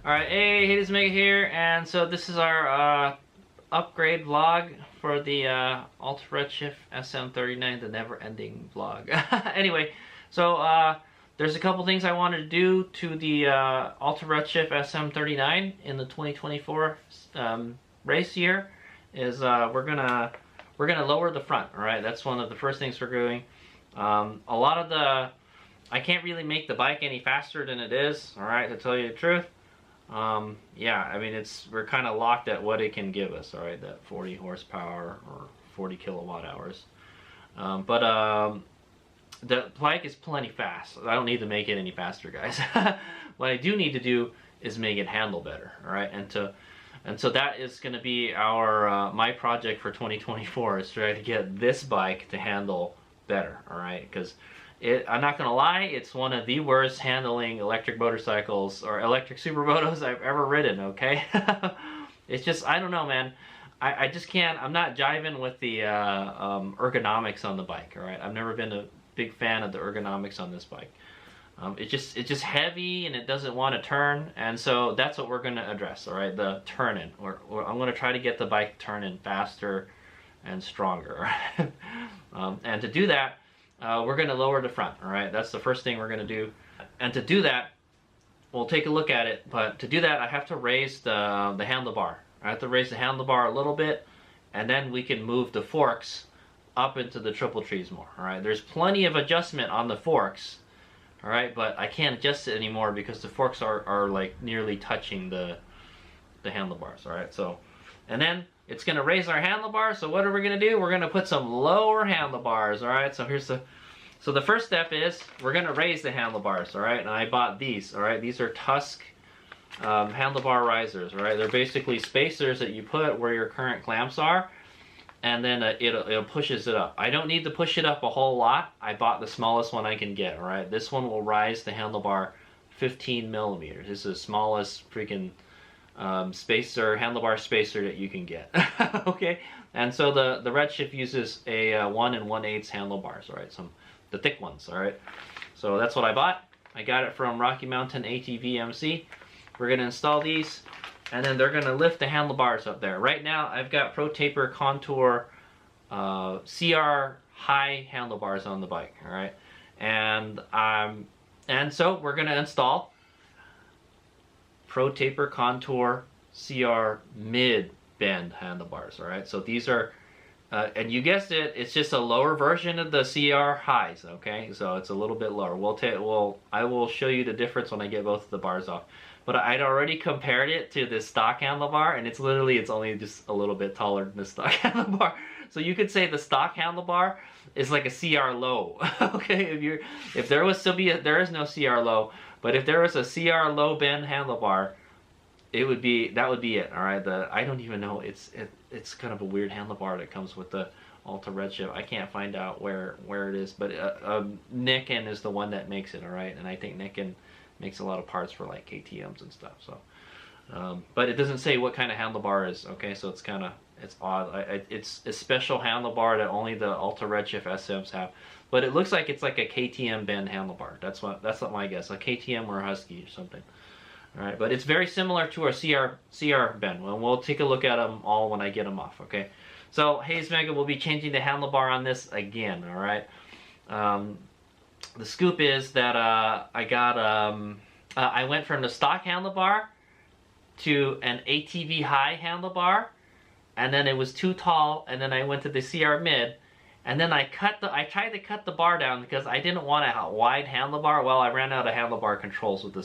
Alright, hey, this is Mega here, and so this is our upgrade vlog for the Alta Redshift SM39, the never-ending vlog. Anyway, so there's a couple things I wanted to do to the Alta Redshift SM39 in the 2024 race year. Is we're gonna lower the front. All right, that's one of the first things we're doing. A lot of I can't really make the bike any faster than it is. All right, to tell you the truth. Yeah, I mean, we're kind of locked at what it can give us, all right, that 40 horsepower or 40 kilowatt hours. The bike is plenty fast. I don't need to make it any faster, guys. What I do need to do is make it handle better, all right, and so that is going to be our my project for 2024 is to try to get this bike to handle better, all right, because I'm not gonna lie, it's one of the worst handling electric motorcycles or electric supermotos I've ever ridden, okay? It's just, I don't know, man. I just can't, I'm not jiving with the ergonomics on the bike, all right? I've never been a big fan of the ergonomics on this bike. It's just heavy and it doesn't want to turn, and so that's what we're gonna address, all right? The turn-in. I'm gonna try to get the bike turn-in faster and stronger. And to do that, we're going to lower the front, all right? That's the first thing we're going to do. And to do that, we'll take a look at it, but to do that, I have to raise the handlebar. I have to raise the handlebar a little bit, and then we can move the forks up into the triple trees more, all right? There's plenty of adjustment on the forks, all right? But I can't adjust it anymore because the forks are like nearly touching the handlebars, all right? So, and then it's going to raise our handlebars, so what are we going to do? We're going to put some lower handlebars, all right? So here's so the first step is we're going to raise the handlebars, all right? And I bought these, all right? These are Tusk handlebar risers, all right? They're basically spacers that you put where your current clamps are, and then it pushes it up. I don't need to push it up a whole lot. I bought the smallest one I can get, all right? This one will rise the handlebar 15 millimeters. This is the smallest freaking handlebar spacer that you can get. Okay, and so the Redshift uses a 1 1/8 handlebars, all right, the thick ones, all right. So that's what I bought. I got it from Rock Mountain ATV MC. We're gonna install these, and then they're gonna lift the handlebars up there. Right now, I've got Pro Taper Contour CR high handlebars on the bike, all right, and so we're gonna install Pro Taper Contour CR mid bend handlebars, all right? So these are, and you guessed it, it's just a lower version of the CR highs, okay? So it's a little bit lower. I will show you the difference when I get both of the bars off. But I'd already compared it to the stock handlebar, and it's only just a little bit taller than the stock handlebar. So you could say the stock handlebar is like a CR low, okay? If there was to be there is no CR low, but if there was a CR low bend handlebar, that would be it, all right? I don't even know, it's kind of a weird handlebar that comes with the Alta Redshift. I can't find out where it is, but Nikken is the one that makes it, all right? And I think Nikken makes a lot of parts for like KTMs and stuff, so. But it doesn't say what kind of handlebar is, okay? So it's odd. It's a special handlebar that only the Alta Redshift SMs have. But it looks like it's like a KTM bend handlebar. That's what my guess, a KTM or a Husky or something. All right, but it's very similar to our CR bend. Well, we'll take a look at them all when I get them off, okay? So Hayes Mega will be changing the handlebar on this again, all right? The scoop is that I went from the stock handlebar to an ATV high handlebar, and then it was too tall, and then I went to the CR mid, and then I tried to cut the bar down because I didn't want a wide handlebar. Well, I ran out of handlebar controls with the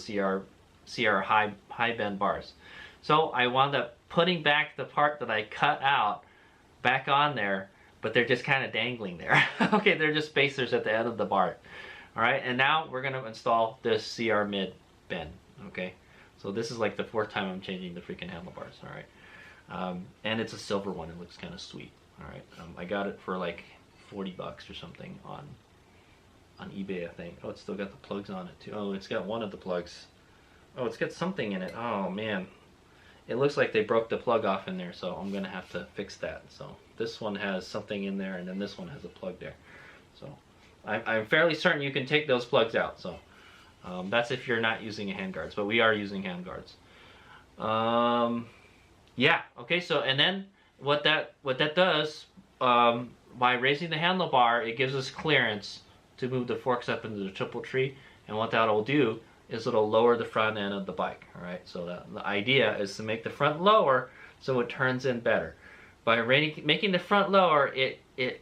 CR high bend bars. So I wound up putting back the part that I cut out back on there, but they're just kind of dangling there. Okay, they're just spacers at the end of the bar. All right, and now we're gonna install this CR mid bend, okay? So this is like the 4th time I'm changing the freaking handlebars, all right? And it's a silver one, it looks kind of sweet, all right? I got it for like 40 bucks or something on eBay, I think. Oh, it's still got the plugs on it too. Oh, it's got one of the plugs. Oh, it's got something in it. Oh man, it looks like they broke the plug off in there, so I'm gonna have to fix that. So this one has something in there, and then this one has a plug there. So I'm fairly certain you can take those plugs out. So that's if you're not using handguards, but we are using handguards. Yeah, okay, so and then what that does, by raising the handlebar, it gives us clearance to move the forks up into the triple tree, and what that'll do is it'll lower the front end of the bike. All right, so the idea is to make the front lower so it turns in better. By making the front lower, it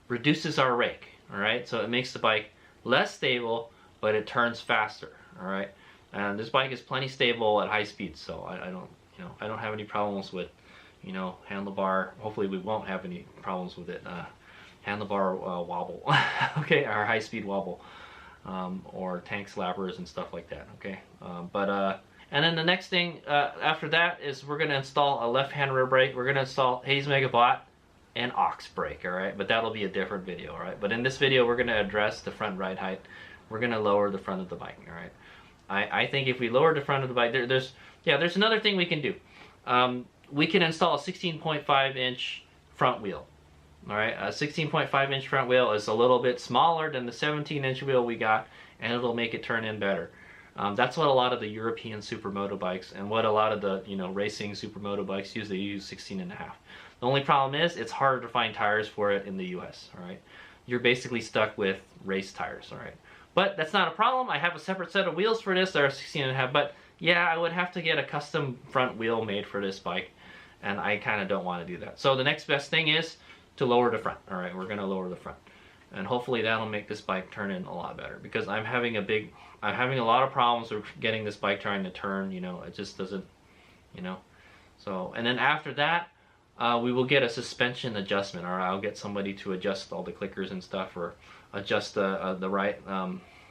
reduces our rake. All right, so it makes the bike less stable, but it turns faster. All right, and this bike is plenty stable at high speeds, so I don't have any problems with, handlebar. Hopefully we won't have any problems with it. Handlebar wobble, okay, or high speed wobble, or tank slappers and stuff like that, okay. And then the next thing after that is we're going to install a left-hand rear brake. We're going to install Hayes Megabot and aux brake, all right, but that'll be a different video, all right. But in this video we're going to address the front ride height. We're going to lower the front of the bike, all right. I think if we lower the front of the bike, there's another thing we can do. We can install a 16.5 inch front wheel. All right, a 16.5 inch front wheel is a little bit smaller than the 17 inch wheel we got, and it'll make it turn in better. That's what a lot of the European supermoto bikes and what a lot of the racing supermoto bikes use. They use 16.5. The only problem is it's harder to find tires for it in the US. All right, you're basically stuck with race tires. All right, but that's not a problem. I have a separate set of wheels for this that are 16.5. But yeah, I would have to get a custom front wheel made for this bike, and I kind of don't want to do that. So the next best thing is to lower the front. All right, we're going to lower the front, and hopefully that'll make this bike turn in a lot better, because I'm having a lot of problems with getting this bike trying to turn. It just doesn't, so. And then after that, we will get a suspension adjustment, or I'll get somebody to adjust all the clickers and stuff, or adjust the right,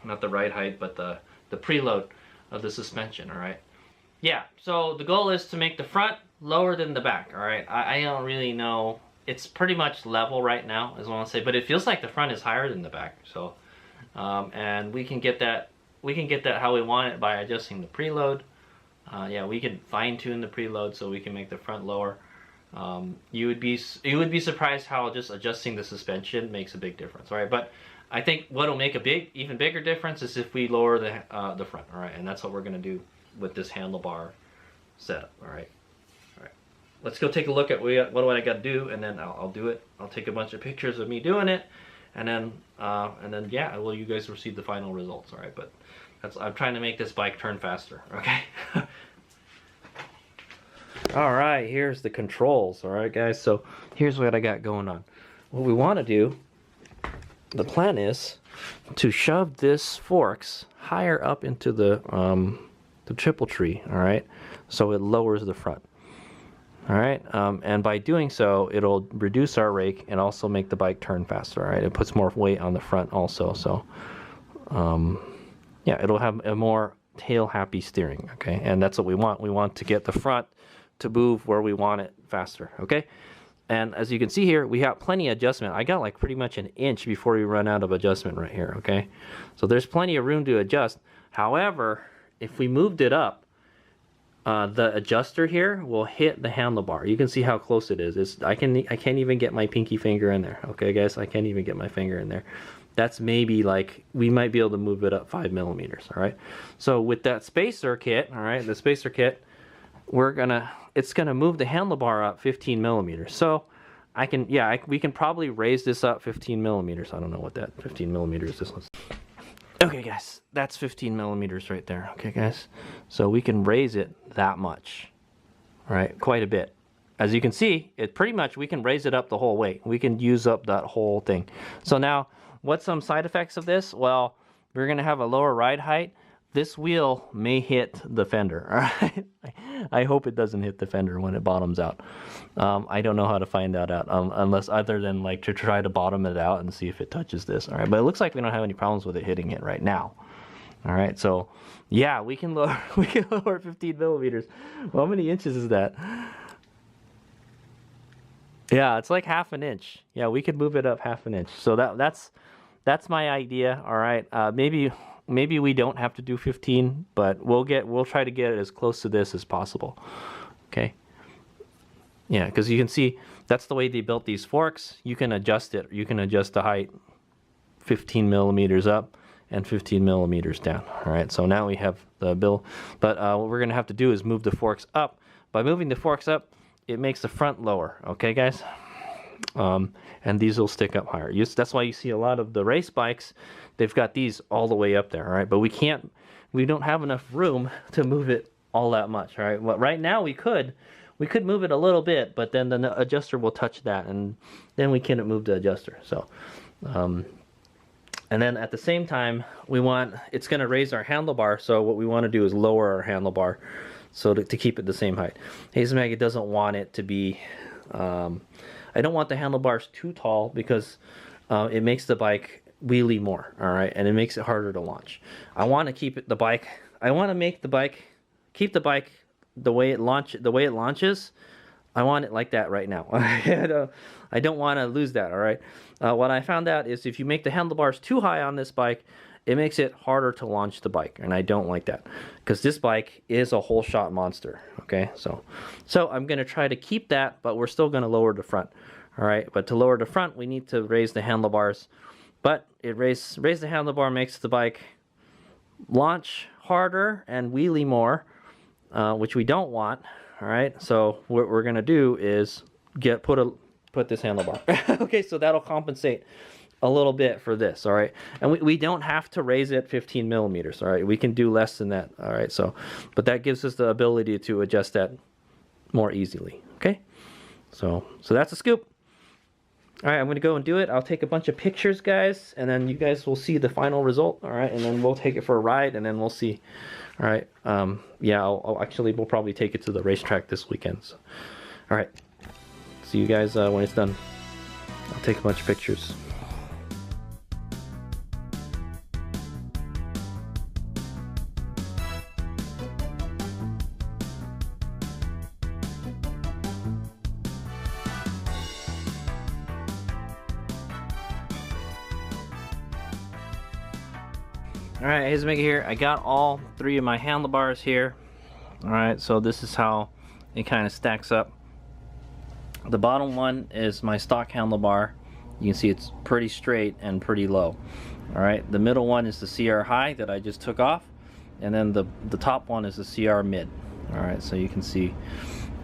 not the ride height, but the preload of the suspension. All right, yeah, so the goal is to make the front lower than the back. All right, I don't really know. It's pretty much level right now, is what I want to say, but it feels like the front is higher than the back. So, and we can get that how we want it by adjusting the preload. Yeah, we can fine tune the preload so we can make the front lower. You would be surprised how just adjusting the suspension makes a big difference. All right, but I think what'll make a even bigger difference is if we lower the front. All right, and that's what we're gonna do with this handlebar setup. All right. Let's go take a look at what do I got to do, and then I'll do it. I'll take a bunch of pictures of me doing it, and then yeah, well, you guys will see the final results. All right, but I'm trying to make this bike turn faster. Okay. All right, here's the controls. All right, guys. So here's what I got going on. What we want to do, the plan is to shove this forks higher up into the triple tree. All right, so it lowers the front. All right, and by doing so, it'll reduce our rake and also make the bike turn faster. All right, it puts more weight on the front also. So, yeah, it'll have a more tail-happy steering. Okay, and that's what we want. We want to get the front to move where we want it faster. Okay, and as you can see here, we have plenty of adjustment. I got like pretty much an inch before we run out of adjustment right here. Okay, so there's plenty of room to adjust. However, if we moved it up, the adjuster here will hit the handlebar. You can see how close it is. I can't even get my pinky finger in there. Okay, guys, I can't even get my finger in there. That's maybe like, we might be able to move it up 5 millimeters. All right. So with that spacer kit, all right, the spacer kit, it's gonna move the handlebar up 15 millimeters. So we can probably raise this up 15 millimeters. I don't know what that 15 millimeters is. Okay, guys, that's 15 millimeters right there. Okay, guys, so we can raise it that much, all right, quite a bit. As you can see, it pretty much, we can raise it up the whole way. We can use up that whole thing. So now, what's some side effects of this? Well, we're gonna have a lower ride height. This wheel may hit the fender, all right? I hope it doesn't hit the fender when it bottoms out. I don't know how to find that out, unless other than like to try to bottom it out and see if it touches this. All right, but it looks like we don't have any problems with it hitting it right now. All right, so yeah, we can lower 15 millimeters. Well, how many inches is that? Yeah, it's like half an inch. Yeah, we could move it up half an inch. So that's my idea. All right, maybe we don't have to do 15, but we'll try to get it as close to this as possible. Okay. Yeah, because you can see that's the way they built these forks. You can adjust it. You can adjust the height 15 millimeters up, and 15 millimeters down. All right, so now we have the bill, but what we're gonna have to do is move the forks up. By moving the forks up, it makes the front lower, okay guys? And these will stick up higher. That's why you see a lot of the race bikes, they've got these all the way up there, all right? But we don't have enough room to move it all that much, all right? Well, right now we could move it a little bit, but then the adjuster will touch that, and then we can't move the adjuster. So, and then at the same time, it's going to raise our handlebar, so what we want to do is lower our handlebar so to keep it the same height. Hazen Maggot doesn't want it to be, I don't want the handlebars too tall because it makes the bike wheelie more, all right, and it makes it harder to launch. I want to keep the bike the way it launches. I want it like that right now. I don't want to lose that, all right? What I found out is if you make the handlebars too high on this bike, it makes it harder to launch the bike, and I don't like that because this bike is a whole shot monster, okay? So I'm going to try to keep that, but we're still going to lower the front, all right? But to lower the front, we need to raise the handlebars, but raise the handlebar makes the bike launch harder and wheelie more, which we don't want. All right, so what we're gonna do is put this handlebar. Okay, so that'll compensate a little bit for this. All right, and we don't have to raise it 15 millimeters. All right, we can do less than that. All right, but that gives us the ability to adjust that more easily. Okay, so that's a scoop. All right, I'm gonna go and do it. I'll take a bunch of pictures, guys, and then you guys will see the final result. All right, and then we'll take it for a ride, and then we'll see. All right, yeah, we'll probably take it to the racetrack this weekend. So, all right, see you guys when it's done. I'll take a bunch of pictures. Alright, Hazen Maggot here. I got all three of my handlebars here. Alright, so this is how it kind of stacks up. The bottom one is my stock handlebar. You can see it's pretty straight and pretty low. Alright, the middle one is the CR high that I just took off. And then the top one is the CR mid. Alright, so you can see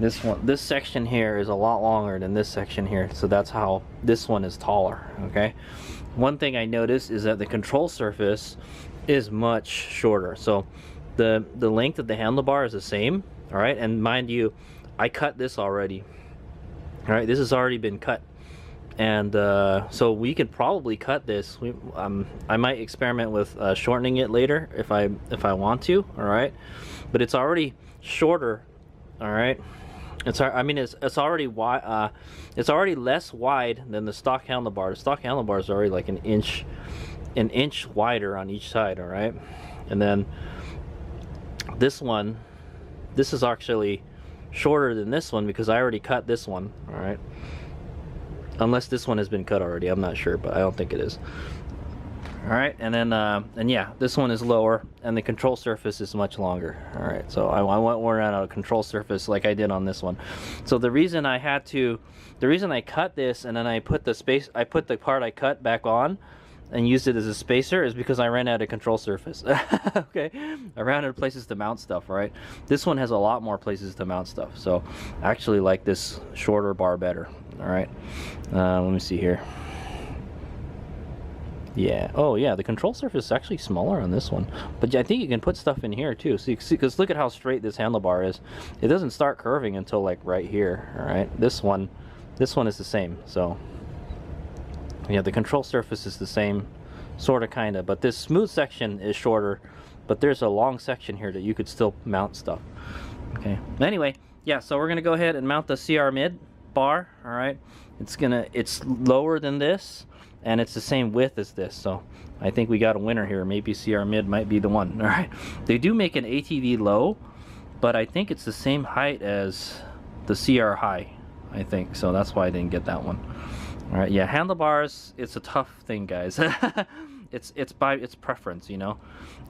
this section here is a lot longer than this section here. So that's how this one is taller. Okay, one thing I noticed is that the control surface is much shorter. So the length of the handlebar is the same, all right, and mind you, I cut this already. All right, this has already been cut, and so we could probably cut this. I might experiment with shortening it later if I want to, all right, but it's already shorter, all right. It's already wide. It's already less wide than the stock handlebar. The stock handlebar is already like an inch wider on each side, all right. And then this is actually shorter than this one because I already cut this one, all right, unless this one has been cut already. I'm not sure, but I don't think it is. All right, and then and yeah, this one is lower and the control surface is much longer. All right, so I went around a control surface like I did on this one. So the reason I cut this and then I put the part I cut back on and used it as a spacer is because I ran out of control surface. Okay, I ran out of places to mount stuff, right? This one has a lot more places to mount stuff, so I actually like this shorter bar better. All right, let me see here. Yeah, oh yeah, the control surface is actually smaller on this one, but I think you can put stuff in here too. See, because look at how straight this handlebar is. It doesn't start curving until like right here. All right, this one is the same. So yeah, the control surface is the same, sort of, kind of, but this smooth section is shorter, but there's a long section here that you could still mount stuff. Okay, anyway, yeah, so we're gonna go ahead and mount the CR mid bar. All right, it's lower than this and it's the same width as this, so I think we got a winner here. Maybe CR mid might be the one. All right, they do make an ATV low, but I think it's the same height as the CR high, I think, so that's why I didn't get that one. All right, yeah, handlebars, it's a tough thing, guys. It's preference, you know.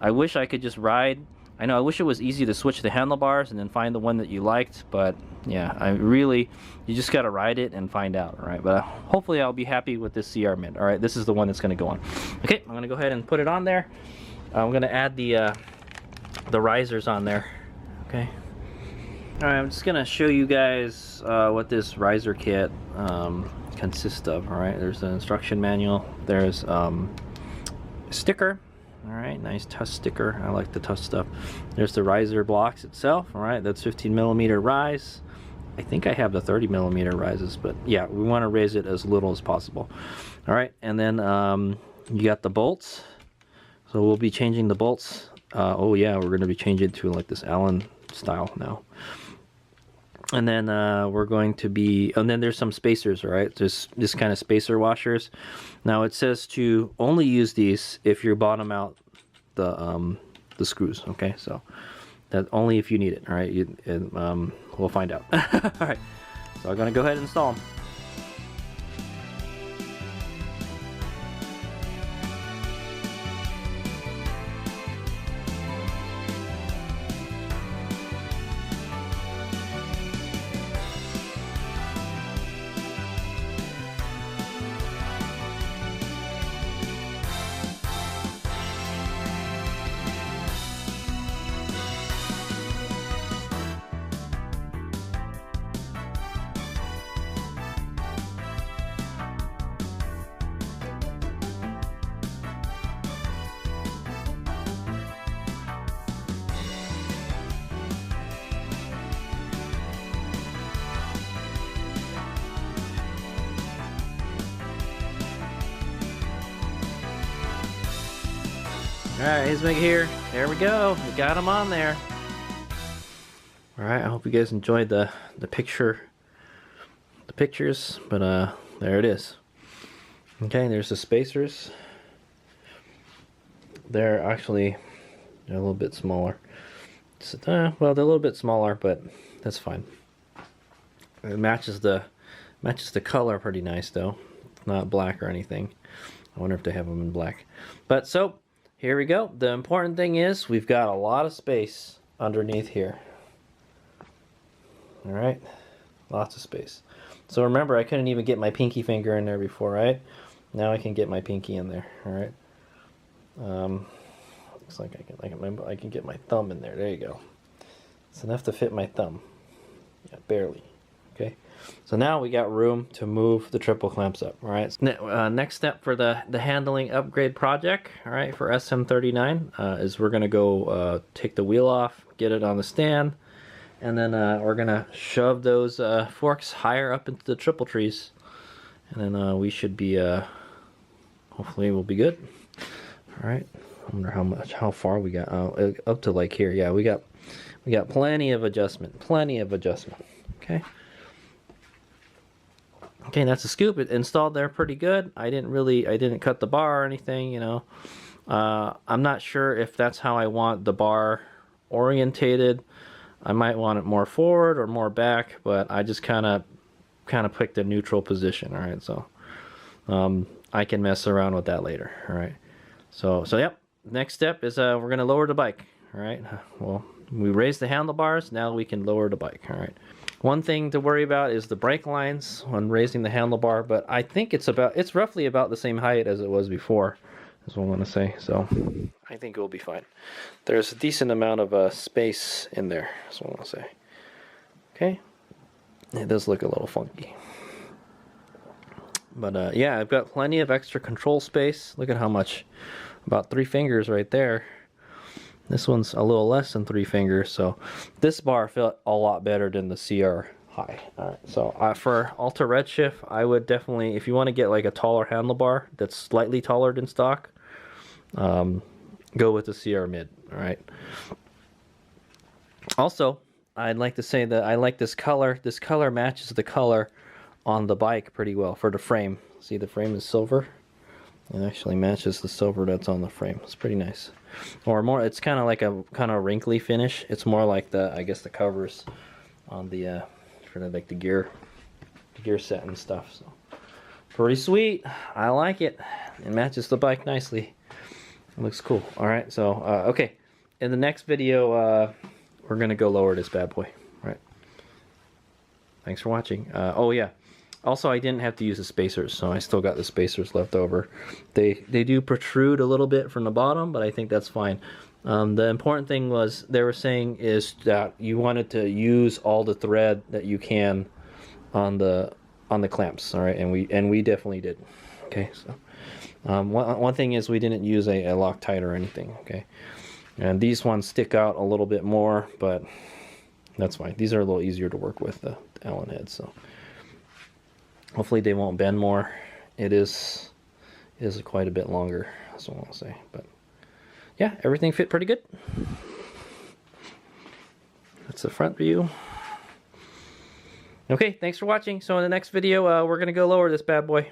I wish I could just ride I know I wish it was easy to switch the handlebars and then find the one that you liked, but yeah, you just gotta ride it and find out, all right? But hopefully I'll be happy with this CR mid. All right, this is the one that's gonna go on. Okay, I'm gonna go ahead and put it on there. I'm gonna add the risers on there. Okay. All right, I'm just gonna show you guys what this riser kit consists of. All right, there's an instruction manual. There's a sticker. All right, nice tuss sticker. I like the tuss stuff. There's the riser blocks itself. All right, that's 15mm rise. I think I have the 30mm rises, but yeah, we want to raise it as little as possible. All right, and then you got the bolts. So we'll be changing the bolts. Oh yeah, we're going to be changing to like this Allen style now. And then we're going to be, and then there's some spacers, all right? Just this kind of spacer washers. Now it says to only use these if you bottom out the screws, okay? So that only if you need it, all right? We'll find out. All right, so I'm gonna go ahead and install them. Alright, he's back here. There we go. We got him on there. Alright, I hope you guys enjoyed the pictures, but there it is. Okay, there's the spacers. They're actually a little bit smaller. Well, they're a little bit smaller, but that's fine. It matches the color pretty nice though. Not black or anything. I wonder if they have them in black. But so here we go. The important thing is we've got a lot of space underneath here. All right, lots of space. So remember, I couldn't even get my pinky finger in there before, right? Now I can get my pinky in there. All right. Looks like I can get my thumb in there. There you go. It's enough to fit my thumb. Yeah, barely. Okay. So now we got room to move the triple clamps up. All right. Next step for the handling upgrade project, all right, for SM39 is we're gonna go take the wheel off, get it on the stand, and then we're gonna shove those forks higher up into the triple trees, and then we should be hopefully we'll be good. All right. I wonder how far we got. Up to like here. Yeah, we got plenty of adjustment. Okay. Okay, that's the scoop. It installed there pretty good. I didn't cut the bar or anything, you know. I'm not sure if that's how I want the bar orientated. I might want it more forward or more back, but I just kind of picked a neutral position. All right, so I can mess around with that later. All right, so yep. Next step is we're gonna lower the bike. All right. Well, we raised the handlebars. Now we can lower the bike. All right. One thing to worry about is the brake lines when raising the handlebar, but I think it's roughly about the same height as it was before, is what I want to say. So I think it will be fine. There's a decent amount of space in there, is what I want to say. Okay. It does look a little funky. But yeah, I've got plenty of extra control space. Look at how much. About 3 fingers right there. This one's a little less than 3 fingers, so this bar felt a lot better than the CR high. All right, so for Alta Redshift, I would definitely, if you want to get like a taller handlebar that's slightly taller than stock, go with the CR mid. All right. Also, I'd like to say that I like this color. This color matches the color on the bike pretty well for the frame. See, the frame is silver. It actually matches the silver that's on the frame. It's pretty nice. Or more, it's kind of like a wrinkly finish. It's more like I guess the covers on the for like the gear set and stuff. So pretty sweet. I like it. It matches the bike nicely. It looks cool. All right. So okay. in the next video, we're gonna go lower this bad boy. Right. Thanks for watching. Oh yeah. Also, I didn't have to use the spacers, so I still got the spacers left over. They do protrude a little bit from the bottom, but I think that's fine. The important thing was they were saying is that you wanted to use all the thread that you can on the clamps. All right, and we definitely did. Okay, so one thing is we didn't use a Loctite or anything. Okay, and these ones stick out a little bit more, but that's fine. These are a little easier to work with, the Allen heads. So. Hopefully they won't bend more. It is quite a bit longer, that's what I'll say. But yeah, everything fit pretty good. That's the front view. Okay, thanks for watching. So in the next video, we're gonna go lower this bad boy.